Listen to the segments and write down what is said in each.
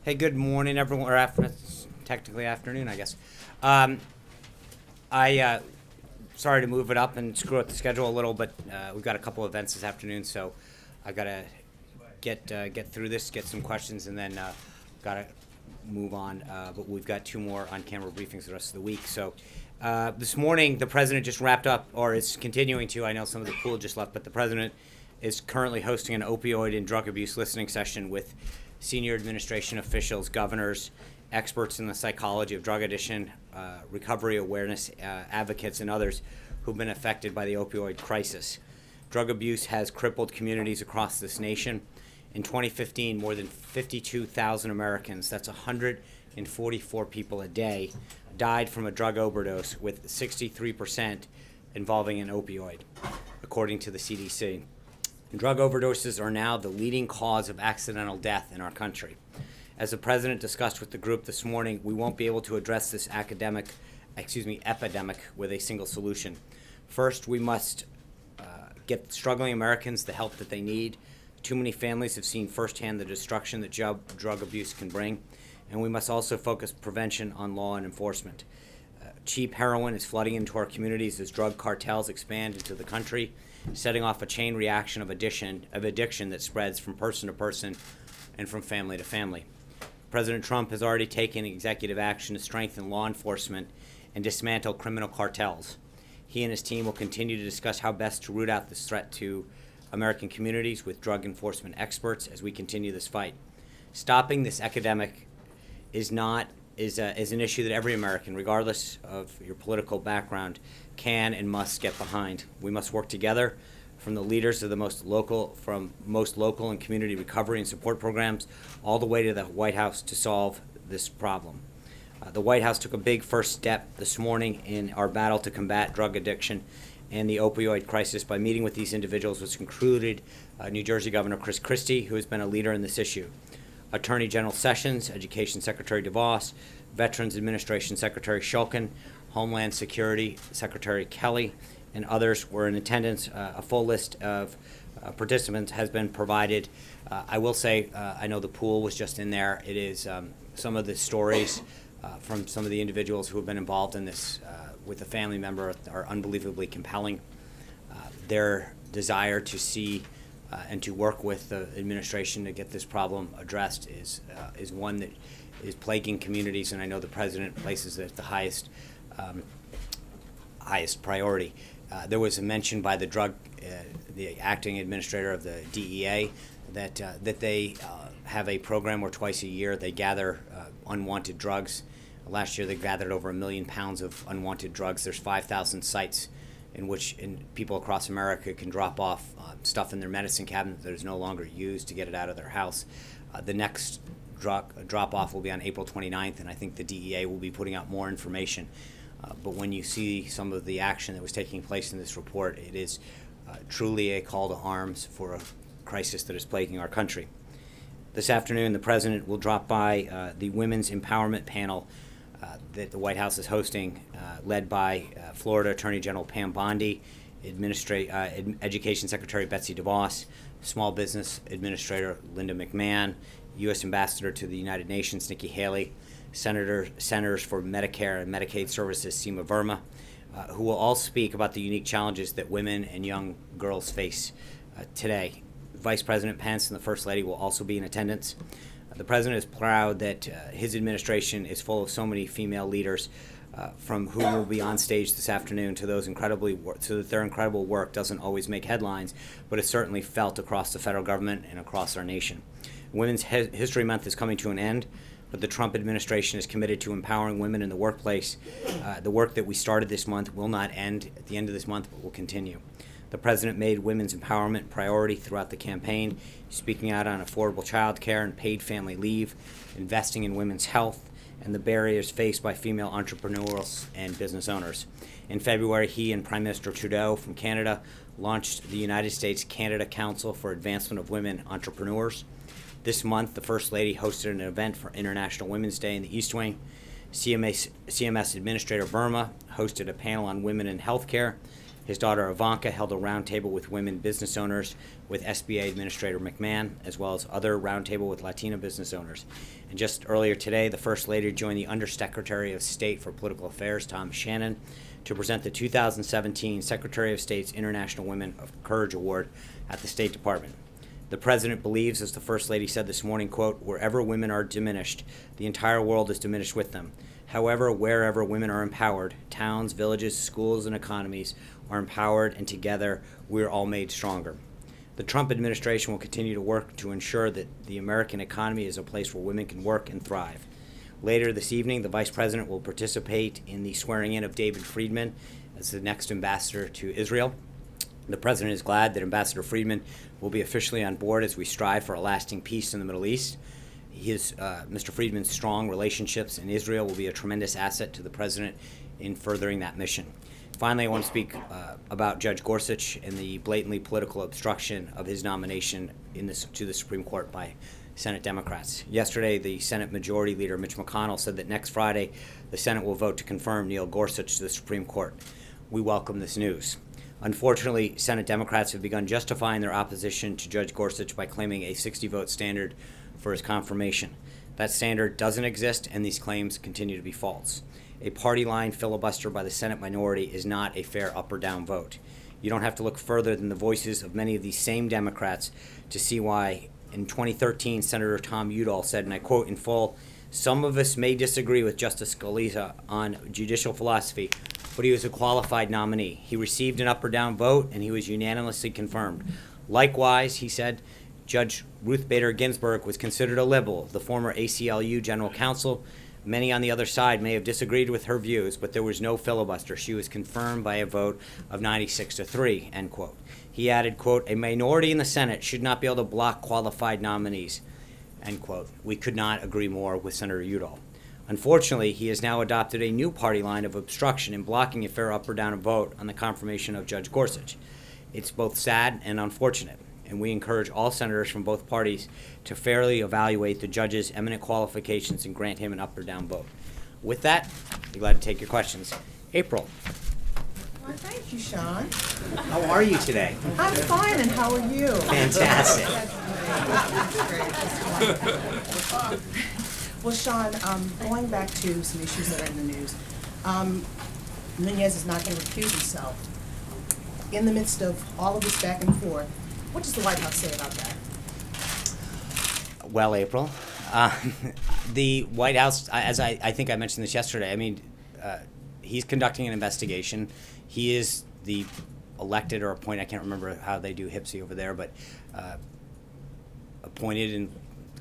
Hey, good morning, everyone, or it's technically afternoon, I guess. I sorry to move it up and screw up the schedule a little, but we've got a couple events this afternoon, so I gotta get through this, get some questions, and then gotta move on. But we've got two more on-camera briefings the rest of the week. So this morning, the president just wrapped up, or is continuing to. I know some of the pool just left, but the president is currently hosting an opioid and drug abuse listening session with senior administration officials, governors, experts in the psychology of drug addiction, recovery awareness advocates, and others who've been affected by the opioid crisis. Drug abuse has crippled communities across this nation. In 2015, more than 52,000 Americans, that's 144 people a day, died from a drug overdose, with 63% involving an opioid, according to the CDC. Drug overdoses are now the leading cause of accidental death in our country. As the president discussed with the group this morning, we won't be able to address this epidemic with a single solution. First, we must get struggling Americans the help that they need. Too many families have seen firsthand the destruction that drug abuse can bring, and we must also focus prevention on law and enforcement. Cheap heroin is flooding into our communities as drug cartels expand into the country, setting off a chain reaction of addiction that spreads from person to person and from family to family. President Trump has already taken executive action to strengthen law enforcement and dismantle criminal cartels. He and his team will continue to discuss how best to root out this threat to American communities with drug enforcement experts as we continue this fight. Stopping this epidemic is an issue that every American, regardless of your political background, can and must get behind. We must work together, from the leaders of the most local and community recovery and support programs, all the way to the White House, to solve this problem. The White House took a big first step this morning in our battle to combat drug addiction and the opioid crisis by meeting with these individuals, which included New Jersey Governor Chris Christie, who has been a leader in this issue, Attorney General Sessions, Education Secretary DeVos, Veterans Administration Secretary Shulkin, Homeland Security Secretary Kelly, and others were in attendance. A full list of participants has been provided. I will say, I know the pool was just in there. It is some of the stories from some of the individuals who have been involved in this with a family member are unbelievably compelling. Their desire to see and to work with the administration to get this problem addressed is one that is plaguing communities, and I know the president places it at the highest priority. There was a mention by the acting administrator of the DEA that they have a program where twice a year they gather unwanted drugs. Last year they gathered over 1 million pounds of unwanted drugs. There's 5,000 sites in which people across America can drop off stuff in their medicine cabinet that is no longer used to get it out of their house. The next drop-off will be on April 29th, and I think the DEA will be putting out more information. But when you see some of the action that was taking place in this report, it is truly a call to arms for a crisis that is plaguing our country. This afternoon, the president will drop by the Women's Empowerment Panel that the White House is hosting, led by Florida Attorney General Pam Bondi, Education Secretary Betsy DeVos, Small Business Administrator Linda McMahon, U.S. Ambassador to the United Nations Nikki Haley, Senators for Medicare and Medicaid Services Seema Verma, who will all speak about the unique challenges that women and young girls face today. Vice President Pence and the First Lady will also be in attendance. The president is proud that his administration is full of so many female leaders, from whom will be on stage this afternoon, to those so that their incredible work doesn't always make headlines, but is certainly felt across the federal government and across our nation. Women's History Month is coming to an end, but the Trump administration is committed to empowering women in the workplace. The work that we started this month will not end at the end of this month, but will continue. The president made women's empowerment a priority throughout the campaign, speaking out on affordable child care and paid family leave, investing in women's health, and the barriers faced by female entrepreneurs and business owners. In February, he and Prime Minister Trudeau from Canada launched the United States-Canada Council for Advancement of Women Entrepreneurs. This month, the First Lady hosted an event for International Women's Day in the East Wing. CMS Administrator Verma hosted a panel on women in healthcare, His daughter Ivanka held a roundtable with women business owners with SBA Administrator McMahon, as well as other roundtable with Latina business owners. And just earlier today, the First Lady joined the Undersecretary of State for Political Affairs, Tom Shannon, to present the 2017 Secretary of State's International Women of Courage Award at the State Department. The President believes, as the First Lady said this morning, quote, "Wherever women are diminished, the entire world is diminished with them. However, wherever women are empowered, towns, villages, schools, and economies are empowered, and together we're all made stronger." The Trump administration will continue to work to ensure that the American economy is a place where women can work and thrive. Later this evening, the Vice President will participate in the swearing-in of David Friedman as the next ambassador to Israel. The President is glad that Ambassador Friedman will be officially on board as we strive for a lasting peace in the Middle East. Mr. Friedman's strong relationships in Israel will be a tremendous asset to the President in furthering that mission. Finally, I want to speak about Judge Gorsuch and the blatantly political obstruction of his nomination to the Supreme Court by Senate Democrats. Yesterday, the Senate Majority Leader Mitch McConnell said that next Friday, the Senate will vote to confirm Neil Gorsuch to the Supreme Court. We welcome this news. Unfortunately, Senate Democrats have begun justifying their opposition to Judge Gorsuch by claiming a 60-vote standard for his confirmation. That standard doesn't exist, and these claims continue to be false. A party-line filibuster by the Senate minority is not a fair up or down vote. You don't have to look further than the voices of many of these same Democrats to see why. In 2013, Senator Tom Udall said, and I quote in full, "Some of us may disagree with Justice Scalia on judicial philosophy, but he was a qualified nominee. He received an up or down vote, and he was unanimously confirmed. Likewise," he said, "Judge Ruth Bader Ginsburg was considered a liberal, the former ACLU general counsel. Many on the other side may have disagreed with her views, but there was no filibuster. She was confirmed by a vote of 96-3, end quote. He added, quote, "A minority in the Senate should not be able to block qualified nominees," end quote. We could not agree more with Senator Udall. Unfortunately, he has now adopted a new party line of obstruction in blocking a fair up or down vote on the confirmation of Judge Gorsuch. It's both sad and unfortunate, and we encourage all senators from both parties to fairly evaluate the judge's eminent qualifications and grant him an up or down vote. With that, I'd be glad to take your questions. April. Well, thank you, Sean. How are you today? I'm fine, and how are you? Fantastic. Well, Sean, going back to some issues that are in the news, Nunez is not going to recuse himself. In the midst of all of this back and forth, what does the White House say about that? Well, April, the White House, as I think I mentioned this yesterday, I mean, he's conducting an investigation. He is the elected or appointed, I can't remember how they do HIPSI over there, but appointed and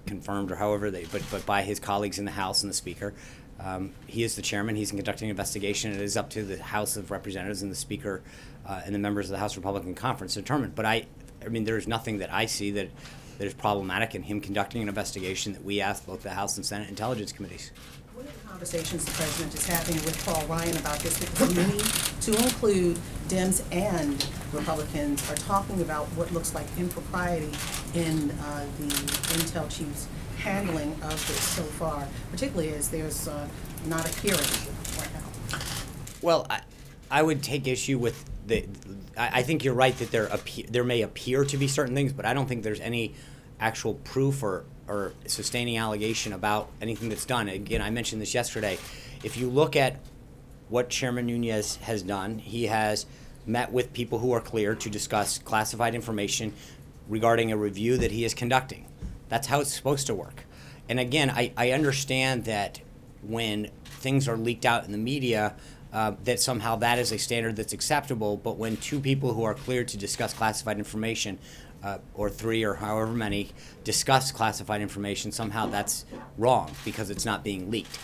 confirmed or however but by his colleagues in the House and the Speaker. He is the chairman. He's conducting an investigation. It is up to the House of Representatives and the Speaker and the members of the House Republican Conference to determine. But I mean, there's nothing that I see that is problematic in him conducting an investigation that we asked both the House and Senate Intelligence Committees. What are the conversations the President is having with Paul Ryan about this? Because many, to include Dems and Republicans, are talking about what looks like impropriety in the Intel chief's handling of this so far, particularly as there's not a hearing right now. Well, I would take issue with I think you're right that there may appear to be certain things, but I don't think there's any actual proof or sustaining allegation about anything that's done. Again, I mentioned this yesterday. If you look at what Chairman Nunez has done, he has met with people who are cleared to discuss classified information regarding a review that he is conducting. That's how it's supposed to work. And again, I understand that when things are leaked out in the media, that somehow that is a standard that's acceptable, but when two people who are cleared to discuss classified information, or three or however many, discuss classified information, somehow that's wrong because it's not being leaked.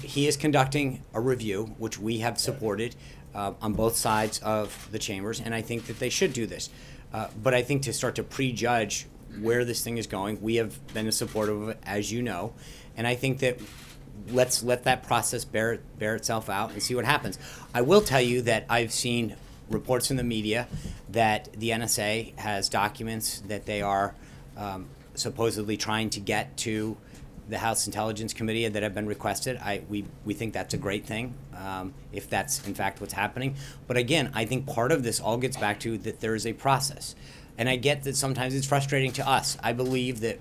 He is conducting a review, which we have supported on both sides of the chambers, and I think that they should do this. But I think to start to prejudge where this thing is going, we have been supportive of it, as you know, and I think that let's let that process bear itself out and see what happens. I will tell you that I've seen reports in the media that the NSA has documents that they are supposedly trying to get to the House Intelligence Committee that have been requested. We think that's a great thing, if that's in fact what's happening. But again, I think part of this all gets back to that there is a process. And I get that sometimes it's frustrating to us. I believe that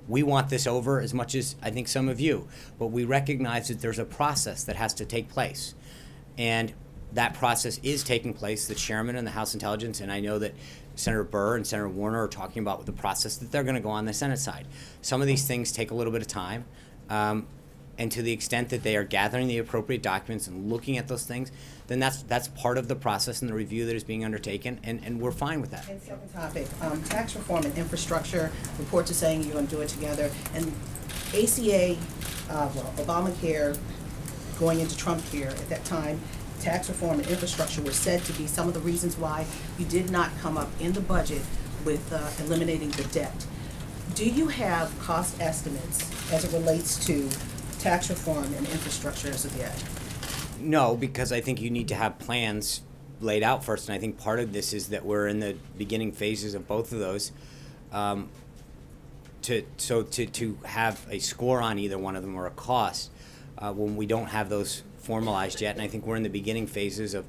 we want this over as much as I think some of you, but we recognize that there's a process that has to take place. And that process is taking place. The chairman and the House Intelligence, and I know that Senator Burr and Senator Warner are talking about the process that they're going to go on the Senate side. Some of these things take a little bit of time, and to the extent that they are gathering the appropriate documents and looking at those things, then that's part of the process and the review that is being undertaken, and we're fine with that. And second topic, tax reform and infrastructure. Reports are saying you're going to do it together. And ACA, Obamacare, going into Trump care at that time, tax reform and infrastructure were said to be some of the reasons why you did not come up in the budget with eliminating the debt. Do you have cost estimates as it relates to tax reform and infrastructure as of yet? No, because I think you need to have plans laid out first, and I think part of this is that we're in the beginning phases of both of those. To have a score on either one of them or a cost when we don't have those formalized yet, and I think we're in the beginning phases of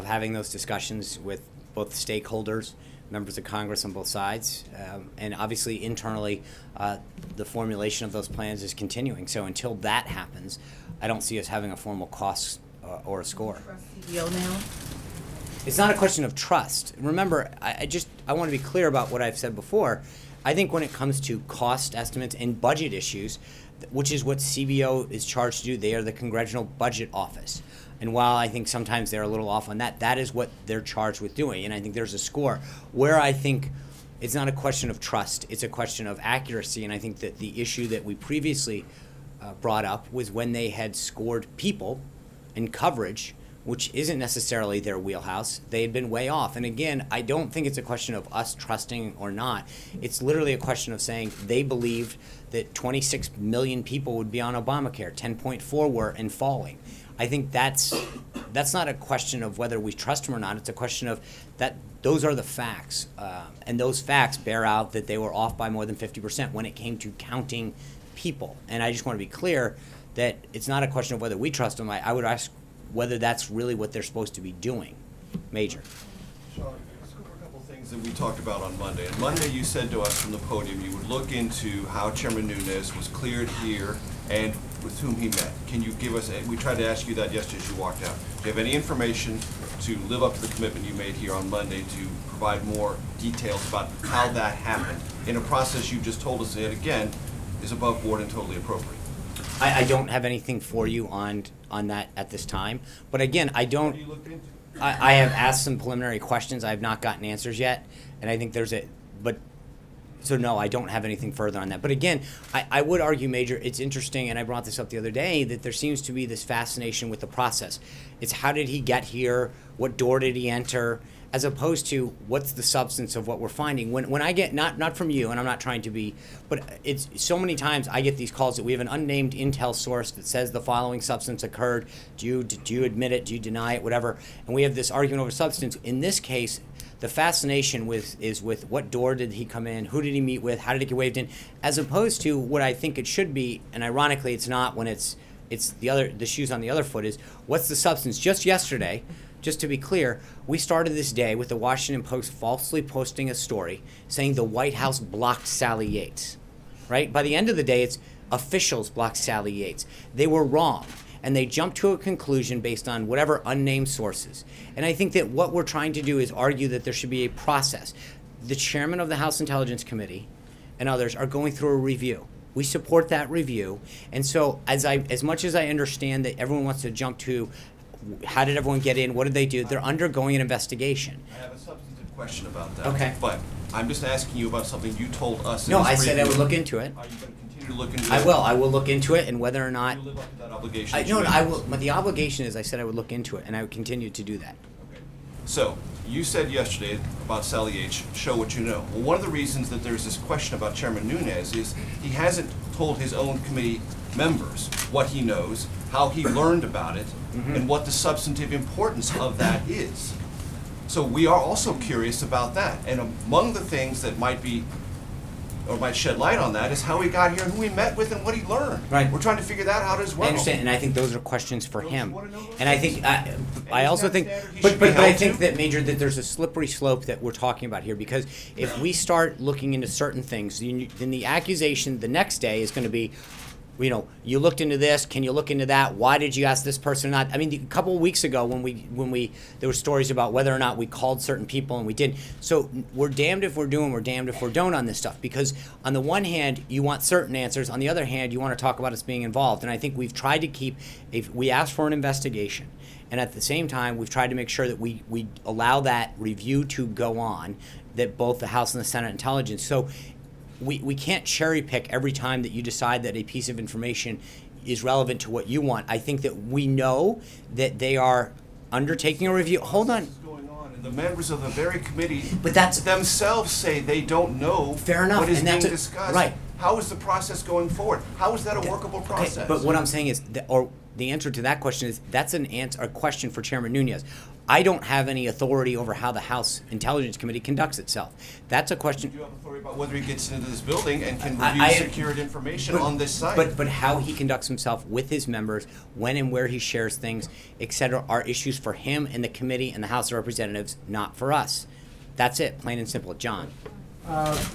having those discussions with both stakeholders, members of Congress on both sides, and obviously internally the formulation of those plans is continuing. So until that happens, I don't see us having a formal cost or a score. CEO now? It's not a question of trust. Remember, I want to be clear about what I've said before. I think when it comes to cost estimates and budget issues, which is what CBO is charged to do, they are the Congressional Budget Office. And while I think sometimes they're a little off on that, that is what they're charged with doing. And I think there's a score where I think it's not a question of trust, it's a question of accuracy. And I think that the issue that we previously brought up was when they had scored people and coverage, which isn't necessarily their wheelhouse, they had been way off. And again, I don't think it's a question of us trusting or not. It's literally a question of saying they believed that 26 million people would be on Obamacare, 10.4 were and falling. I think that's not a question of whether we trust them or not. It's a question of that those are the facts. And those facts bear out that they were off by more than 50% when it came to counting people. And I just want to be clear that it's not a question of whether we trust them. I would ask whether that's really what they're supposed to be doing. Major. Sean, let's go over a couple things that we talked about on Monday. On Monday, you said to us from the podium you would look into how Chairman Nunes was cleared here and with whom he met. Can you give us, we tried to ask you that yesterday as you walked out. Do you have any information to live up to the commitment you made here on Monday to provide more details about how that happened in a process you just told us that, again, is above board and totally appropriate? I don't have anything for you on that at this time. But again, I don't. What are you looking into? I have asked some preliminary questions. I have not gotten answers yet, and I think so no, I don't have anything further on that. But again, I would argue, Major, it's interesting, and I brought this up the other day, that there seems to be this fascination with the process. It's how did he get here? What door did he enter? As opposed to what's the substance of what we're finding. When I get, not from you, and I'm not trying to be, but it's so many times I get these calls that we have an unnamed intel source that says the following substance occurred. Do you admit it? Do you deny it? Whatever. And we have this argument over substance. In this case, the fascination is with what door did he come in? Who did he meet with? How did it get waved in? As opposed to what I think it should be, and ironically it's not when it's the shoes on the other foot, is what's the substance? Just yesterday, just to be clear, we started this day with the Washington Post falsely posting a story saying the White House blocked Sally Yates, right? By the end of the day, it's officials blocked Sally Yates. They were wrong, and they jumped to a conclusion based on whatever unnamed sources. And I think that what we're trying to do is argue that there should be a process. The chairman of the House Intelligence Committee and others are going through a review. We support that review. And so as much as I understand that everyone wants to jump to how did everyone get in? What did they do? They're undergoing an investigation. I have a substantive question about that. Okay. But I'm just asking you about something you told us. No, I said I would look into it. Are you going to continue to look into it? I will. I will look into it, and whether or not. You live up to that obligation. No, I will. But the obligation is, I said I would look into it, and I would continue to do that. Okay. So you said yesterday about Sally H. Show what you know. Well, one of the reasons that there's this question about Chairman Nunes is he hasn't told his own committee members what he knows, how he learned about it, and what the substantive importance of that is. So we are also curious about that. And among the things that might be or might shed light on that, is how he got here and who he met with and what he learned. Right. We're trying to figure that out as well. I understand, and I think those are questions for Don't you him. wanna know those And I think, I also think, standard he but should be I held think to? that, Major, that there's a slippery slope that we're talking about here, because if we start looking into certain things, then the accusation the next day is gonna be, you know, you looked into this, can you look into that? Why did you ask this person or not? I mean, a couple of weeks ago when we there were stories about whether or not we called certain people and we didn't. So we're damned if we're doing, we're damned if we don't on this stuff, because on the one hand, you want certain answers, on the other hand, you want to talk about us being involved. And I think we've tried to keep, if we asked for an investigation, and at the same time, we've tried to make sure that we allow that review to go on, that both the House and the Senate Intelligence. So we can't cherry pick every time that you decide that a piece of information is relevant to what you want. I think that we know that they are undertaking a review. Hold on. Going on, and the members of the very committee But that's- themselves say they don't know Fair enough, what is and being that's discussed. right. How is the process going forward? How is that a workable process? Okay, but what I'm saying is, or the answer to that question is, that's an answer, a question for Chairman Nunez. I don't have any authority over how the House Intelligence Committee conducts itself. That's a question. Do you have authority about whether he gets into this building and can I- review I- secured information But- on this site? But how he conducts himself with his members, when and where he shares things, et cetera, are issues for him and the committee and the House of Representatives, not for us. That's it, plain and simple. John.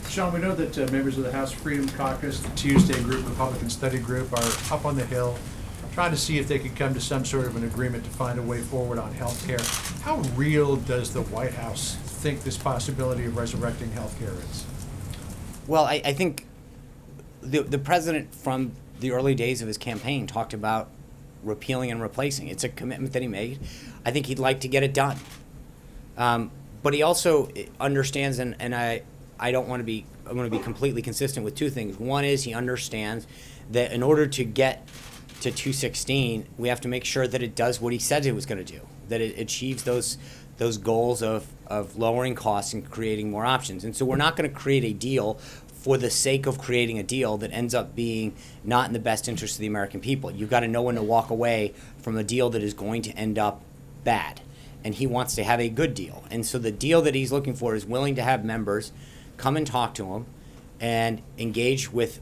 Sean, we know that members of the House Freedom Caucus, the Tuesday Group, Republican Study Group, are up on the Hill trying to see if they could come to some sort of an agreement to find a way forward on health care. How real does the White House think this possibility of resurrecting health care is? Well, I think the president from the early days of his campaign talked about repealing and replacing. It's a commitment that he made. I think he'd like to get it done. But he also understands, and I don't want to be, I want to be completely consistent with two things. One is he understands that in order to get to 216, we have to make sure that it does what he said it was going to do, that it achieves those goals of lowering costs and creating more options. And so we're not going to create a deal for the sake of creating a deal that ends up being not in the best interest of the American people. You've got to know when to walk away from a deal that is going to end up bad. And he wants to have a good deal. And so the deal that he's looking for is willing to have members come and talk to him and engage with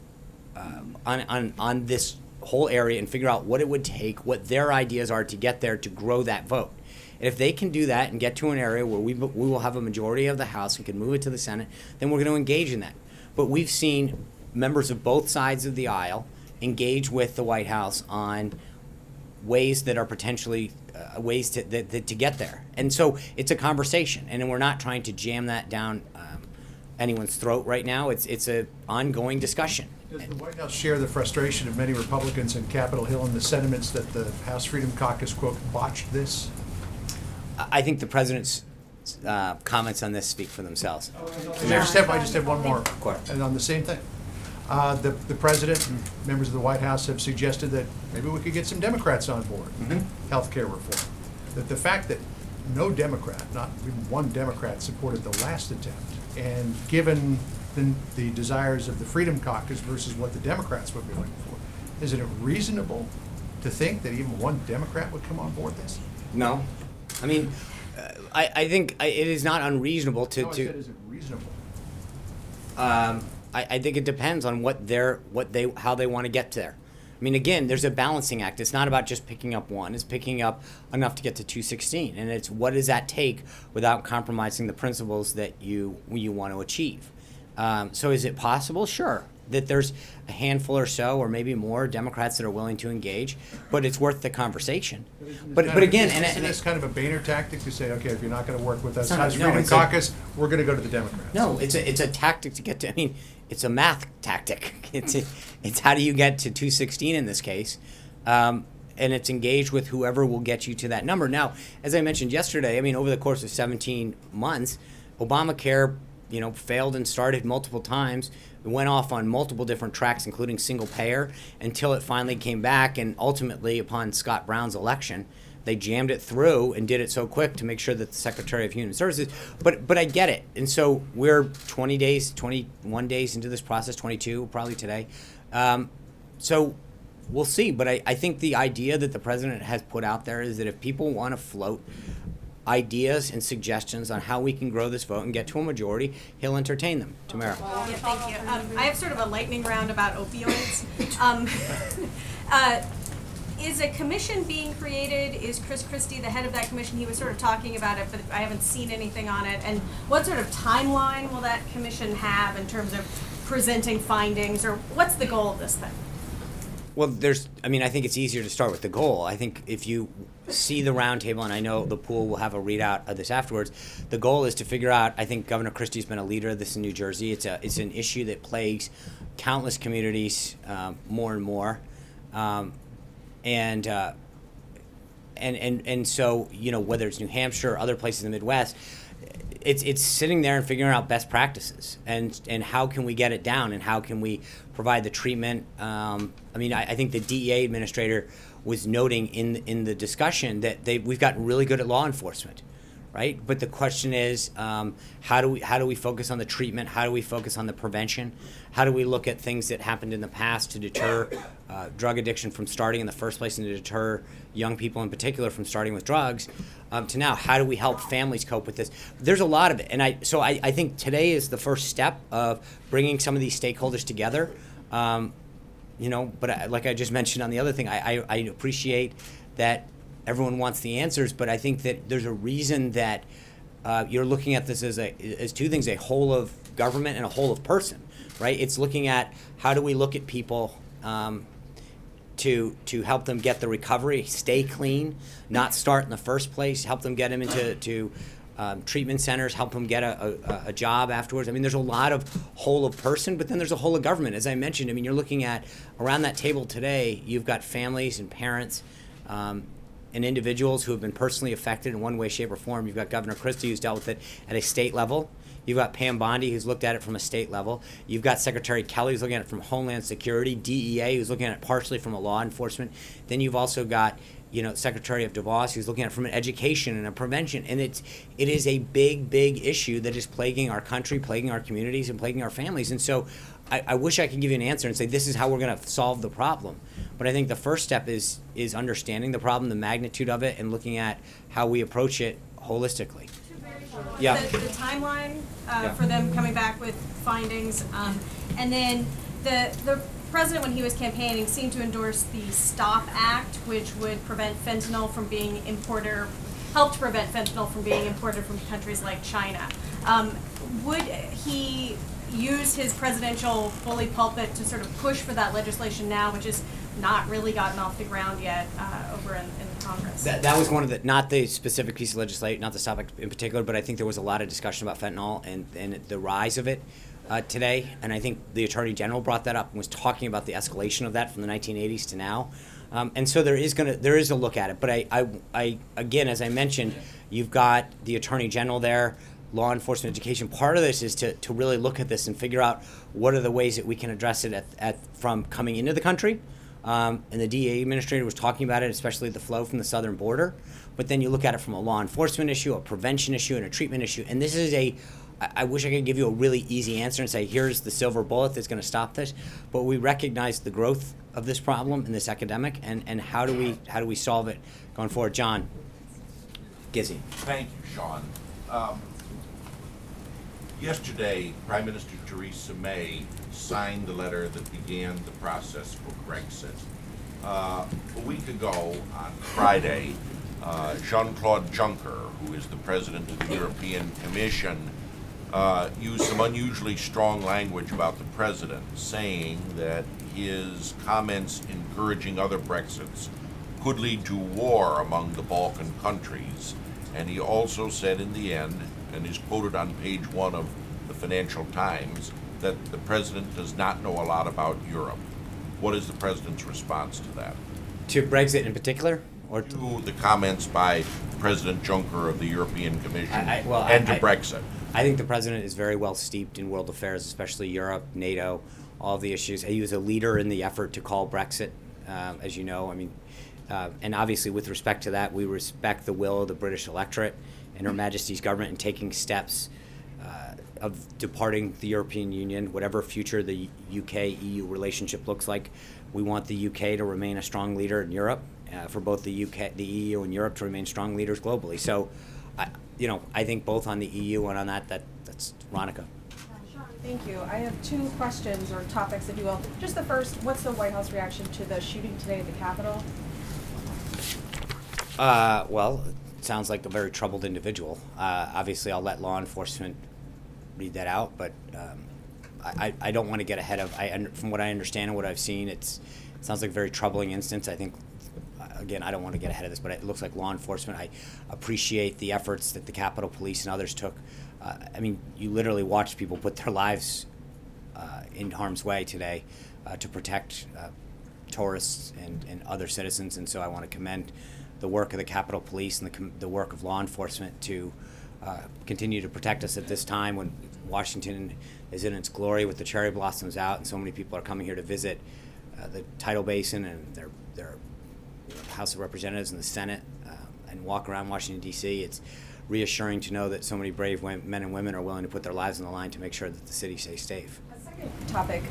on this whole area and figure out what it would take, what their ideas are to get there to grow that vote. And if they can do that and get to an area where we will have a majority of the House and can move it to the Senate, then we're going to engage in that. But we've seen members of both sides of the aisle engage with the White House on ways that are potentially ways to get there. And so it's a conversation, and we're not trying to jam that down anyone's throat right now. It's an ongoing discussion. Does the White House share the frustration of many Republicans in Capitol Hill and the sentiments that the House Freedom Caucus, quote, botched this? I think the president's comments on this speak for themselves. I just have one more. course. And on the same thing. The president and members of the White House have suggested that maybe we could get some Democrats on board, healthcare reform. That the fact that no Democrat, not even one Democrat, supported the last attempt, and given the desires of the Freedom Caucus versus what the Democrats would be looking for, is it reasonable to think that even one Democrat would come on board this? No, I mean, I think it is not unreasonable to. No, I said, is it reasonable? I think it depends on how they want to get there. I mean, again, there's a balancing act. It's not about just picking up one. It's picking up enough to get to 216, and it's what does that take without compromising the principles that you want to achieve. So is it possible? Sure, that there's a handful or so, or maybe more, Democrats that are willing to engage, but it's worth the conversation. But again, isn't this kind of a Boehner tactic to say, okay, if you're not going to work with us, It's not- House no, Freedom it's a- Caucus, we're going to go to the Democrats? no, it's a tactic to get to. I mean, it's a math tactic. It's how do you get to 216 in this case, and it's engaged with whoever will get you to that number. Now, as I mentioned yesterday, I mean, over the course of 17 months, Obamacare, failed and started multiple times. It went off on multiple different tracks, including single payer, until it finally came back. And ultimately, upon Scott Brown's election, they jammed it through and did it so quick to make sure that the Secretary of Human Services. But I get it. And so we're 21 days into this process, 22 probably today. So we'll see. But I think the idea that the president has put out there is that if people want to float ideas and suggestions on how we can grow this vote and get to a majority, he'll entertain them. Tamara. Yeah, thank you. I have sort of a lightning round about opioids. Is a commission being created? Is Chris Christie the head of that commission? He was sort of talking about it, but I haven't seen anything on it. And what sort of timeline will that commission have in terms of presenting findings, or what's the goal of this thing? Well, I think it's easier to start with the goal. I think if you see the roundtable, and I know the pool will have a readout of this afterwards, the goal is to figure out, I think Governor Christie's been a leader of this in New Jersey. It's an issue that plagues countless communities more and more. And so, whether it's New Hampshire or other places in the Midwest, it's sitting there and figuring out best practices and how can we get it down and how can we provide the treatment. I think the DEA administrator was noting in the discussion that we've gotten really good at law enforcement, right? But the question is, how do we focus on the treatment? How do we focus on the prevention? How do we look at things that happened in the past to deter drug addiction from starting in the first place and to deter young people in particular from starting with drugs? To now, how do we help families cope with this? There's a lot of it, and I think today is the first step of bringing some of these stakeholders together. But like I just mentioned on the other thing, I appreciate that everyone wants the answers, but I think that there's a reason that you're looking at this as two things: a whole of government and a whole of person, right? It's looking at how do we look at people to help them get the recovery, stay clean, not start in the first place, help them get them into treatment centers, help them get a job afterwards. There's a lot of whole of person, but then there's a whole of government. As I mentioned, you're looking at around that table today, you've got families and parents and individuals who have been personally affected in one way, shape, or form. You've got Governor Christie, who's dealt with it at a state level. You've got Pam Bondi, who's looked at it from a state level. You've got Secretary Kelly, who's looking at it from Homeland Security, DEA, who's looking at it partially from a law enforcement. Then you've also got Secretary of DeVos, who's looking at it from an education and a prevention. And it is a big, big issue that is plaguing our country, plaguing our communities, and plaguing our families. And so I wish I could give you an answer and say this is how we're going to solve the problem. But I think the first step is understanding the problem, the magnitude of it, and looking at how we approach it holistically. Yeah. The timeline for them coming back with findings, and then the president, when he was campaigning, seemed to endorse the STOP Act, which would prevent fentanyl from being imported, or help to prevent fentanyl from being imported from countries like China. Would he use his presidential bully pulpit to sort of push for that legislation now, which has not really gotten off the ground yet over in Congress? That was one of the, not the specific piece of legislation, not the topic in particular, but I think there was a lot of discussion about fentanyl and the rise of it today. And I think the Attorney General brought that up and was talking about the escalation of that from the 1980s to now. And so there is a look at it. But I again, as I mentioned, you've got the Attorney General there, law enforcement education. Part of this is to really look at this and figure out what are the ways that we can address it from coming into the country. And the DEA administrator was talking about it, especially the flow from the southern border. But then you look at it from a law enforcement issue, a prevention issue, and a treatment issue. And this is I wish I could give you a really easy answer and say, here's the silver bullet that's going to stop this. But we recognize the growth of this problem in this epidemic, and how do we solve it going forward? John Gizzi. Thank you, Sean. Yesterday, Prime Minister Theresa May signed the letter that began the process for Brexit. A week ago, on Friday, Jean-Claude Juncker, who is the president of the European Commission, used some unusually strong language about the president, saying that his comments encouraging other Brexits could lead to war among the Balkan countries. And he also said in the end, and is quoted on page 1 of the Financial Times, that the president does not know a lot about Europe. What is the president's response to that? To Brexit in particular? Or to the comments by President Juncker of the European Commission and to Brexit? I think the president is very well steeped in world affairs, especially Europe, NATO, all of the issues. He was a leader in the effort to call Brexit, as you know. And obviously with respect to that, we respect the will of the British electorate and Her Majesty's government in taking steps of departing the European Union, whatever future the UK-EU relationship looks like. We want the UK to remain a strong leader in Europe, for both the UK, the EU, and Europe to remain strong leaders globally. So I think both on the EU and on that's Ronica. Thank you. I have two questions or topics, if you will. Just the first, what's the White House reaction to the shooting today at the Capitol? Well, it sounds like a very troubled individual. Obviously, I'll let law enforcement read that out, but I don't want to get ahead of. From what I understand and what I've seen, it sounds like a very troubling instance. I think, again, I don't want to get ahead of this, but it looks like law enforcement. I appreciate the efforts that the Capitol Police and others took. I mean, you literally watched people put their lives in harm's way today to protect tourists and other citizens, and so I want to commend the work of the Capitol Police and the work of law enforcement to continue to protect us at this time when Washington is in its glory with the cherry blossoms out and so many people are coming here to visit the Tidal Basin and their House of Representatives and the Senate and walk around Washington, D.C. It's reassuring to know that so many brave men and women are willing to put their lives on the line to make sure that the city stays safe. A second topic.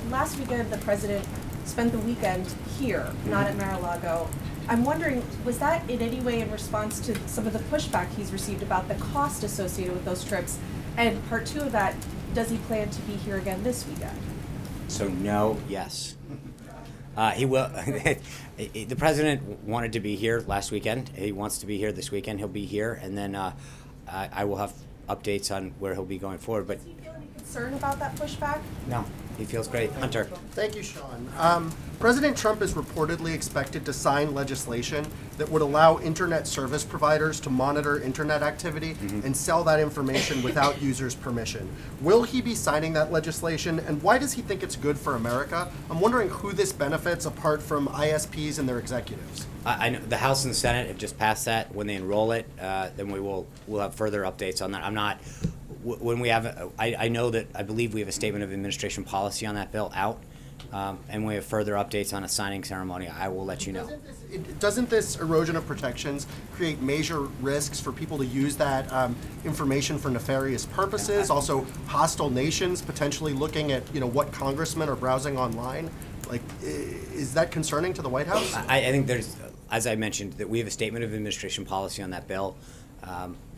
Last weekend, the president spent the weekend here, not at Mar-a-Lago. I'm wondering, was that in any way in response to some of the pushback he's received about the cost associated with those trips? And part two of that, does he plan to be here again this weekend? So no, yes. He will. The president wanted to be here last weekend. He wants to be here this weekend. He'll be here, and then I will have updates on where he'll be going forward. But Does he feel any concern about that pushback? no, he feels great. Hunter. Thank you, Sean. President Trump is reportedly expected to sign legislation that would allow internet service providers to monitor internet activity and sell that information without users' permission. Will he be signing that legislation, and why does he think it's good for America? I'm wondering who this benefits apart from ISPs and their executives. I know the House and the Senate have just passed that. When they enroll it, then we'll have further updates on that. I'm not. When we have, I know that I believe we have a statement of administration policy on that bill out, and we have further updates on a signing ceremony. I will let you know. Doesn't this erosion of protections create major risks for people to use that information for nefarious purposes? Also, hostile nations potentially looking at what congressmen are browsing online. Like, is that concerning to the White House? I think there's, as I mentioned, that we have a statement of administration policy on that bill.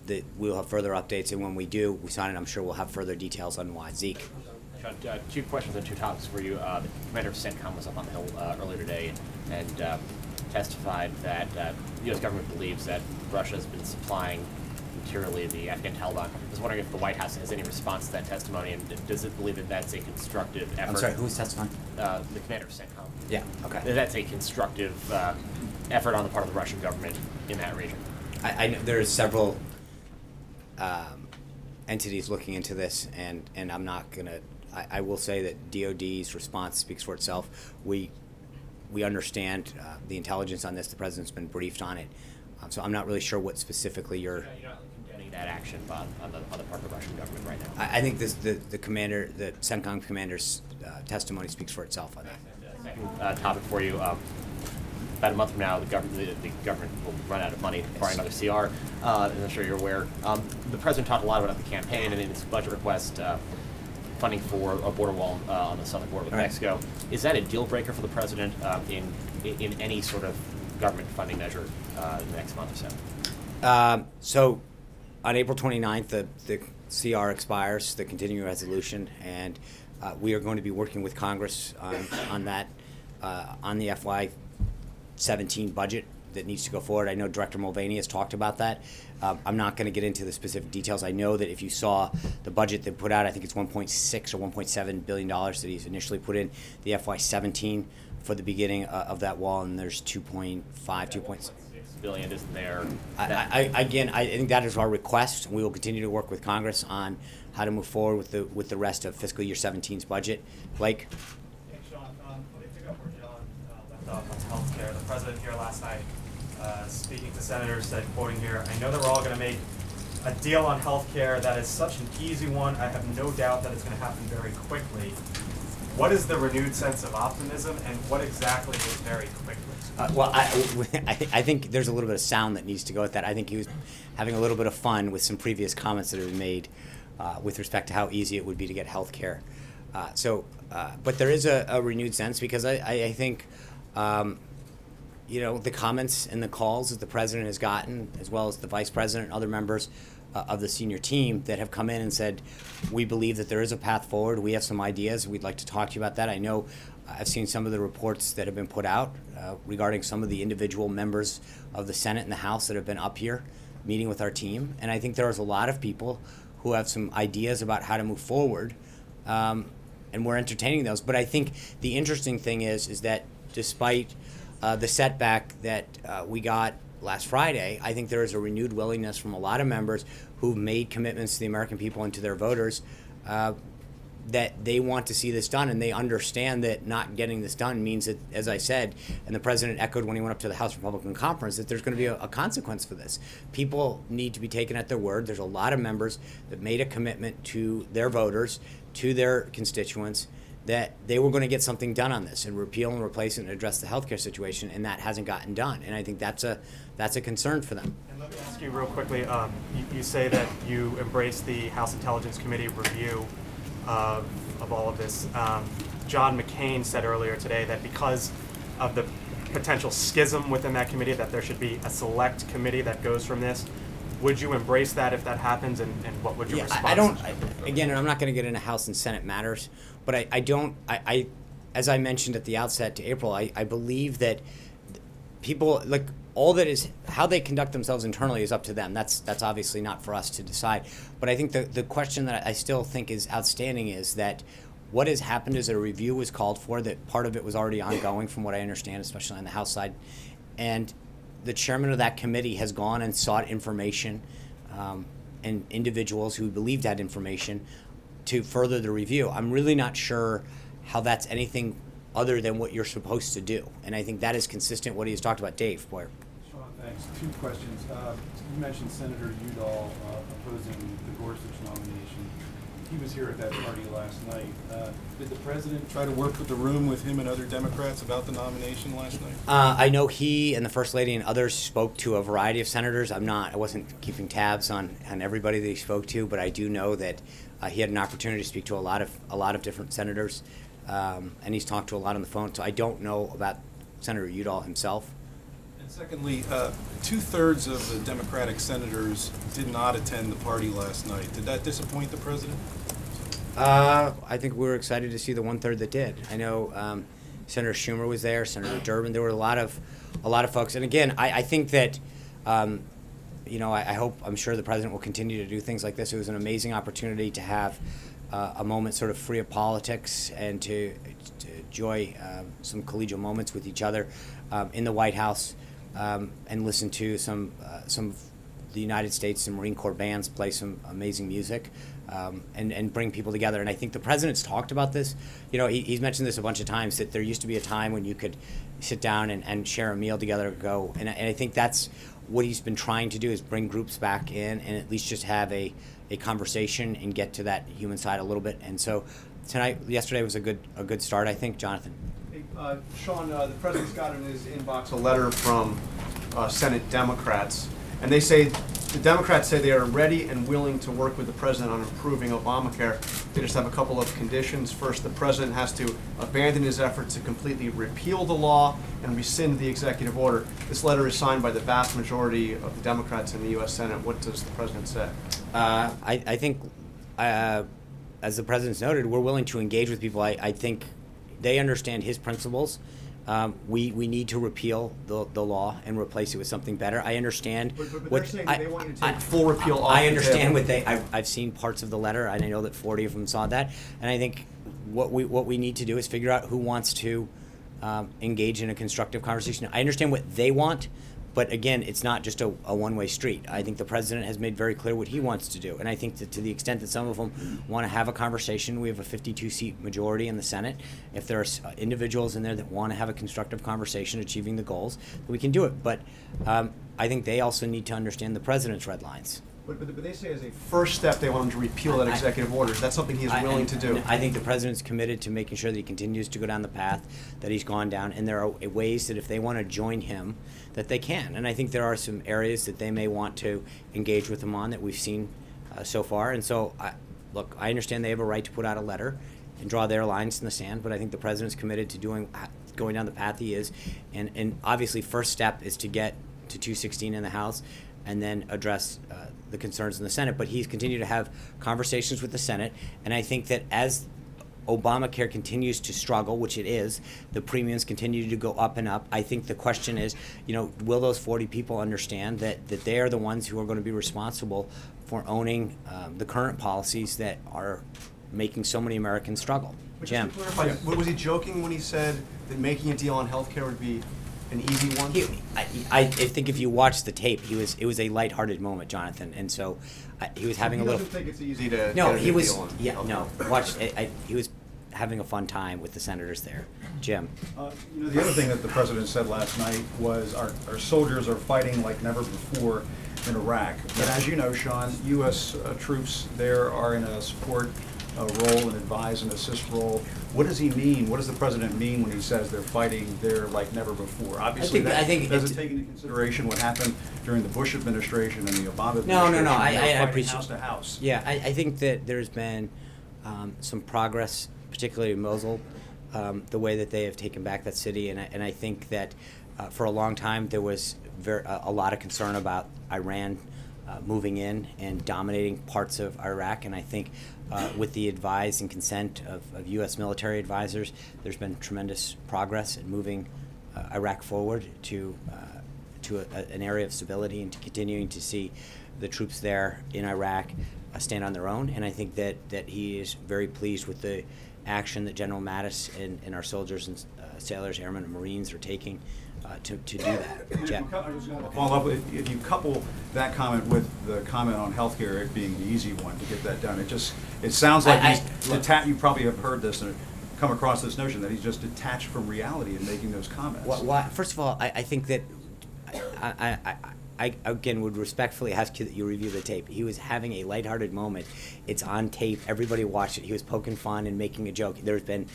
That we'll have further updates, and when we do, we sign it. I'm sure we'll have further details on why. Zeke. Sean, two questions and two topics for you. The commander of CENTCOM was up on the Hill earlier today and testified that the U.S. government believes that Russia has been supplying materially the Afghan Taliban. I was wondering if the White House has any response to that testimony, and does it believe that that's a constructive effort? I'm sorry, who was testifying? The commander of CENTCOM. Yeah, okay. That that's a constructive effort on the part of the Russian government in that region. I know there's several entities looking into this, and I'm not gonna. I will say that DoD's response speaks for itself. We understand the intelligence on this. The president's been briefed on it, so I'm not really sure what specifically you're. You're not condemning that action on the part of the Russian government right now. I think the commander, the CENTCOM commander's testimony speaks for itself on that. Second topic for you. About a month from now, the government will run out of money acquiring another CR, and I'm sure you're aware. The president talked a lot about the campaign and in his budget request, funding for a border wall on the southern border with Mexico. Is that a deal breaker for the president in any sort of government funding measure in the next month or so? So, on April 29th, the CR expires, the continuing resolution, and we are going to be working with Congress on that, on the FY17 budget that needs to go forward. I know Director Mulvaney has talked about that. I'm not going to get into the specific details. I know that if you saw the budget they put out, I think it's $1.6 or $1.7 billion that he's initially put in the FY17 for the beginning of that wall, and there's 2.6 billion isn't there. I think that is our request. We will continue to work with Congress on how to move forward with the rest of fiscal year 17's budget. Blake? Hey, Sean, to pick up where John left off on healthcare, the president here last night, speaking to senators, said, quoting here, "I know that we're all going to make a deal on healthcare that is such an easy one. I have no doubt that it's going to happen very quickly." What is the renewed sense of optimism, and what exactly is very quickly? Well, I think there's a little bit of sound that needs to go with that. I think he was having a little bit of fun with some previous comments that have been made with respect to how easy it would be to get health care. But there is a renewed sense because I think the comments and the calls that the president has gotten, as well as the vice president and other members of the senior team that have come in and said, we believe that there is a path forward. We have some ideas. We'd like to talk to you about that. I know I've seen some of the reports that have been put out regarding some of the individual members of the Senate and the House that have been up here meeting with our team. And I think there's a lot of people who have some ideas about how to move forward, and we're entertaining those. But I think the interesting thing is that despite the setback that we got last Friday, I think there is a renewed willingness from a lot of members who've made commitments to the American people and to their voters that they want to see this done, and they understand that not getting this done means that, as I said, and the president echoed when he went up to the House Republican Conference, that there's going to be a consequence for this. People need to be taken at their word. There's a lot of members that made a commitment to their voters, to their constituents, that they were going to get something done on this and repeal and replace it and address the healthcare situation, and that hasn't gotten done. And I think that's a concern for them. And let me ask you real quickly, you say that you embrace the House Intelligence Committee review of all of this. John McCain said earlier today that because of the potential schism within that committee, that there should be a select committee that goes from this. Would you embrace that if that happens, and what would your response? Again, and I'm not going to get into House and Senate matters, but I as I mentioned at the outset to April, I believe that people, like, all that is, how they conduct themselves internally is up to them. That's obviously not for us to decide. But I think the question that I still think is outstanding is that what has happened is a review was called for, that part of it was already ongoing from what I understand, especially on the House side. And the chairman of that committee has gone and sought information and individuals who believed that information to further the review. I'm really not sure how that's anything other than what you're supposed to do. And I think that is consistent with what he's talked about. Dave Boyer. Sean, thanks. Two questions. You mentioned Senator Udall opposing the Gorsuch nomination. He was here at that party last night. Did the president try to work with the room with him and other Democrats about the nomination last night? I know he and the First Lady and others spoke to a variety of senators. I wasn't keeping tabs on everybody that he spoke to, but I do know that he had an opportunity to speak to a lot of different senators, and he's talked to a lot on the phone. So I don't know about Senator Udall himself. And secondly, 2/3 of the Democratic senators did not attend the party last night. Did that disappoint the president? I think we were excited to see the 1/3 that did. I know Senator Schumer was there, Senator Durbin. There were a lot of folks. And again, I think that I'm sure the president will continue to do things like this. It was an amazing opportunity to have a moment sort of free of politics and to enjoy some collegial moments with each other in the White House, and listen to some of the United States and Marine Corps bands play some amazing music, and bring people together. And I think the president's talked about this. He's mentioned this a bunch of times, that there used to be a time when you could sit down and share a meal together and go. And I think that's what he's been trying to do, is bring groups back in and at least just have a conversation and get to that human side a little bit. And so yesterday was a good start, I think. Jonathan. Hey, Sean, the president's got in his inbox a letter from Senate Democrats, and the Democrats say they are ready and willing to work with the president on improving Obamacare. They just have a couple of conditions. First, the president has to abandon his efforts to completely repeal the law and rescind the executive order. This letter is signed by the vast majority of the Democrats in the U.S. Senate. What does the president say? I think, as the president's noted, we're willing to engage with people. I think they understand his principles. We need to repeal the law and replace it with something better. I understand. But they're saying they want you to take full repeal off I the understand table. I've seen parts of the letter, and I know that 40 of them saw that. And I think what we need to do is figure out who wants to engage in a constructive conversation. I understand what they want, but again, it's not just a one-way street. I think the president has made very clear what he wants to do. And I think that to the extent that some of them want to have a conversation, we have a 52-seat majority in the Senate. If there are individuals in there that want to have a constructive conversation achieving the goals, we can do it. But I think they also need to understand the president's red lines. But they say as a first step they want him to repeal that executive order. That's something he's willing to do. I think the president's committed to making sure that he continues to go down the path that he's gone down, and there are ways that if they want to join him, that they can. And I think there are some areas that they may want to engage with him on that we've seen so far. And so, look, I understand they have a right to put out a letter and draw their lines in the sand, but I think the president's committed to doing going down the path he is, and obviously first step is to get to 216 in the House, and then address the concerns in the Senate. But he's continued to have conversations with the Senate, and I think that as Obamacare continues to struggle, which it is, the premiums continue to go up and up. I think the question is, will those 40 people understand that they are the ones who are going to be responsible for owning the current policies that are making so many Americans struggle? But Jim. just to clarify, was he joking when he said that making a deal on healthcare would be an easy one? I think if you watch the tape, it was a lighthearted moment, Jonathan, and so he was having He a little. doesn't think it's easy to No, get a he good was. deal on Yeah, healthcare. no. Watch. He was having a fun time with the senators there. Jim. The other thing that the president said last night was our soldiers are fighting like never before in Iraq. But as you know, Sean, U.S. Troops there are in a support role, an advise and assist role. What does he mean? What does the president mean when he says they're fighting there like never before? Obviously, I think doesn't take into consideration what happened during the Bush administration and the Obama No. administration. I They were fighting appreciate. house to house. Yeah, I think that there's been some progress, particularly in Mosul, the way that they have taken back that city, and I think that for a long time there was a lot of concern about Iran moving in and dominating parts of Iraq, and I think with the advice and consent of U.S. military advisors, there's been tremendous progress in moving Iraq forward to an area of stability and to continuing to see the troops there in Iraq stand on their own. And I think that he is very pleased with the action that General Mattis and our soldiers and sailors, airmen, and Marines are taking to do that. Jeff. I was going to follow up. If you couple that comment with the comment on healthcare, it being the easy one to get that done, it sounds like you probably have heard this and come across this notion that he's just detached from reality in making those comments. Well, first of all, I think that I again would respectfully ask you that you review the tape. He was having a lighthearted moment. It's on tape. Everybody watched it. He was poking fun and making a joke. There's been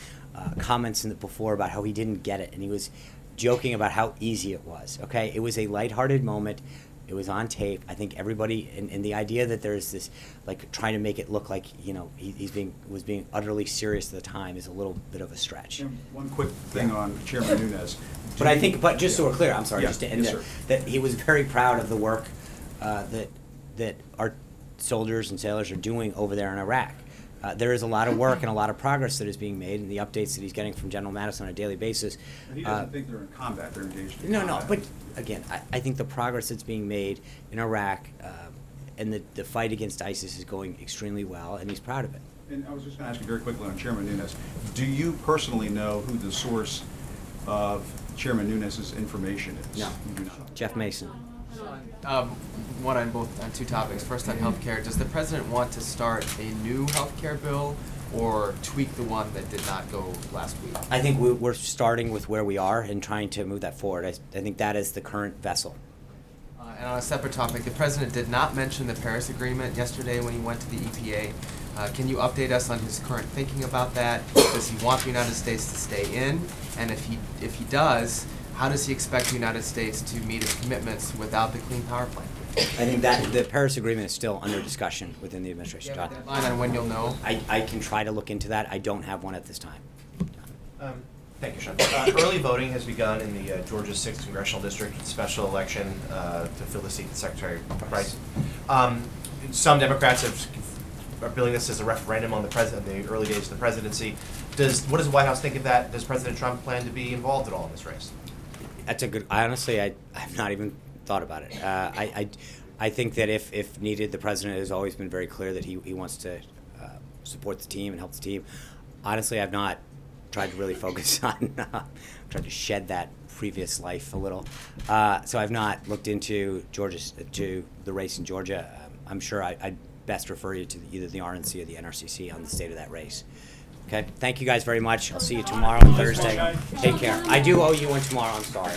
comments in it before about how he didn't get it, and he was joking about how easy it was. Okay, it was a lighthearted moment. It was on tape. I think everybody, and the idea that there's this, like, trying to make it look like he was being utterly serious at the time is a little bit of a stretch. And one quick thing on Chairman Nunes. But just so we're clear, I'm sorry, Yeah, just to end yes, there, sir. that he was very proud of the work that our soldiers and sailors are doing over there in Iraq. There is a lot of work and a lot of progress that is being made, and the updates that he's getting from General Mattis on a daily basis. And he doesn't think they're in combat, they're engaged in No, combat. but again, I think the progress that's being made in Iraq and the fight against ISIS is going extremely well, and he's proud of it. And I was just going to ask you very quickly on Chairman Nunes. Do you personally know who the source of Chairman Nunes' information is? No. You do not. Jeff Mason. One on two topics. First on healthcare. Does the president want to start a new healthcare bill or tweak the one that did not go last week? I think we're starting with where we are and trying to move that forward. I think that is the current vessel. And on a separate topic, the president did not mention the Paris Agreement yesterday when he went to the EPA. Can you update us on his current thinking about that? Does he want the United States to stay in? And if he does, how does he expect the United States to meet its commitments without the Clean Power Plan? I think that the Paris Agreement is still under discussion within the administration. John. Deadline on when you'll know? I can try to look into that. I don't have one at this time. Thank you, Sean. Early voting has begun in the Georgia 6th Congressional District special election to fill the seat of Secretary Price. Some Democrats are billing this as a referendum on the president, the early days of the presidency. What does the White House think of that? Does President Trump plan to be involved at all in this race? That's a good. Honestly, I've not even thought about it. I think that if needed, the president has always been very clear that he wants to support the team and help the team. Honestly, I've not tried to really focus on tried to shed that previous life a little. So I've not looked into to the race in Georgia. I'm sure I'd best refer you to either the RNC or the NRCC on the state of that race. Okay, thank you guys very much. I'll see you tomorrow, Thursday. Take care. I do owe you one tomorrow, I'm sorry.